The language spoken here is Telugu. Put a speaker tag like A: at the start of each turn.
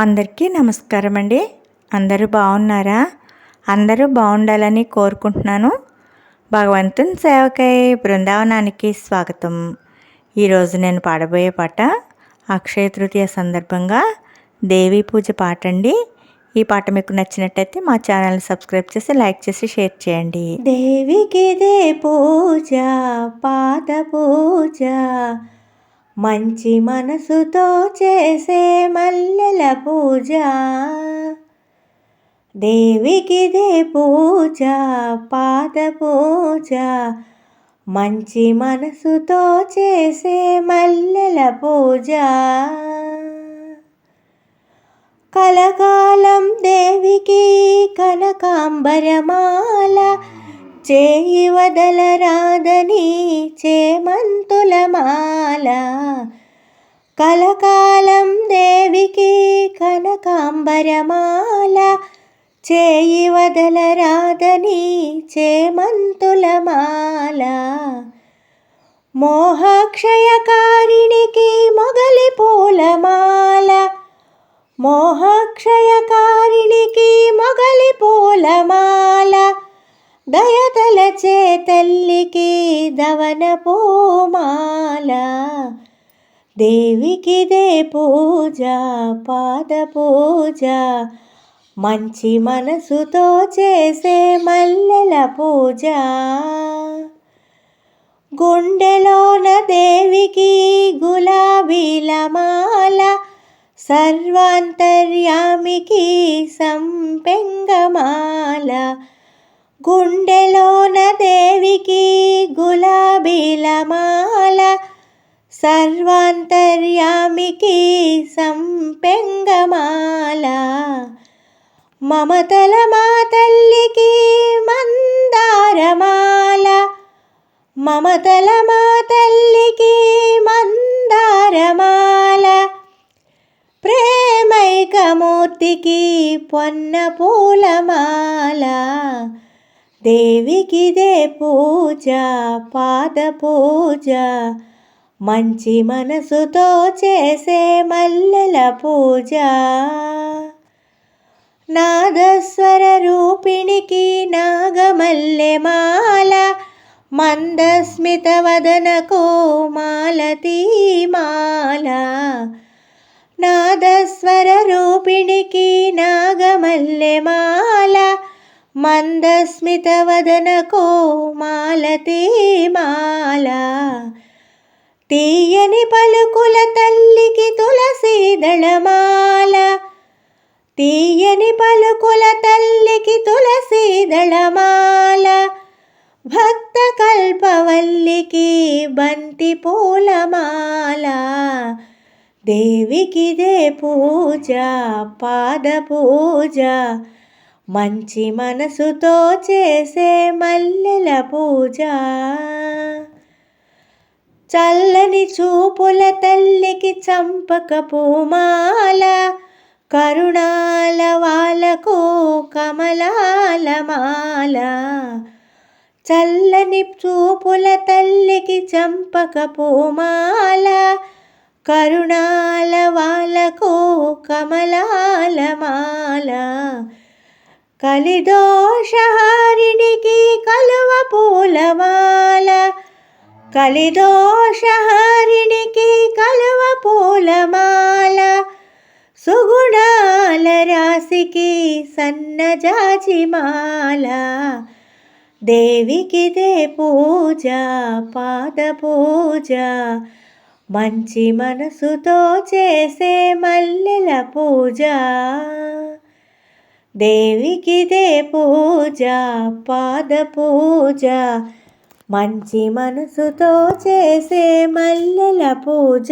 A: అందరికీ నమస్కారం అండి. అందరూ బాగున్నారా? అందరూ బాగుండాలని కోరుకుంటున్నాను. భగవంతుని సేవకై బృందావనానికి స్వాగతం. ఈరోజు నేను పాడబోయే పాట అక్షయ తృతీయ సందర్భంగా దేవీ పూజ పాట అండి. ఈ పాట మీకు నచ్చినట్టయితే మా ఛానల్ని సబ్స్క్రైబ్ చేసి లైక్ చేసి షేర్ చేయండి. దేవికి దే పూజ పాద పూజ, మంచి మనసుతో చేసే మల్లెల పూజ. దేవికి దే పూజ పాద పూజ, మంచి మనసుతో చేసే మల్లెల పూజ. కలకాలం దేవికి కనకాంబరమాల, చేయి వదలరాదని చేమంతుల మాల. కలకాలం దేవికి కనకాంబరమాల, చేయి వదలరాదని చేమంతుల మాల. మోహక్షయకారిణికి మొగలి పూలమాల, మోహక్షయకారిణికి మొగలి పూలమాల. దయతలచే తల్లికి దవన పూమాల. దేవికి దే పూజ పాద పూజ, మంచి మనసుతో చేసే మల్లెల పూజ. గుండెలోన దేవికి గులాబీల మాల, సర్వాంతర్యామికి సంపెంగమాల. గుండెలోన దేవికి గులాబీల మాల, సర్వాంతర్యామికి సంపెంగమాల. మమతల మా తల్లికి మందారమాల, మమతల మా తల్లికి మందారమాల. ప్రేమైకమూర్తికి పొన్న పూలమాల. దేవికి దే పూజ పాద పూజ, మంచి మనసుతో చేసే మల్లెల పూజ. నాదస్వర రూపిణికి నాగమల్లె మాల, మందస్మిత వదనకు మాలతీ మాల. నాదస్వర రూపిణికి నాగమల్లె మాల, మందస్మిత వదనకు మాలతీ మాల. తీయని పలుకుల తల్లికి తులసీ దళమాల, తీయని పలుకుల తల్లికి తులసీ దళమాల. భక్త కల్పవల్లికి బంతి పూలమాల. దేవికి దే పూజ పాద పూజ, మంచి మనసుతో చేసే మల్లెల పూజ. చల్లని చూపుల తల్లికి చంపక పూమాల, కరుణాల వాలకు కమలాల మాల. చల్లని చూపుల తల్లికి చంపక పూమాల, కరుణాల వాలకు కమలాల మాల. కలిదోషహారిణికి కలువ పూలమాల, కలిదోషహారిణికి కలువ పూలమాల. సుగుణాల రాశికి సన్నజాజి మాల. దేవికి దే పూజ పాద పూజ, మంచి మనసుతో చేసే మల్లెల పూజ. దేవికి దే పూజ పాద పూజ, మంచి మనసుతో చేసే మల్లెల పూజ.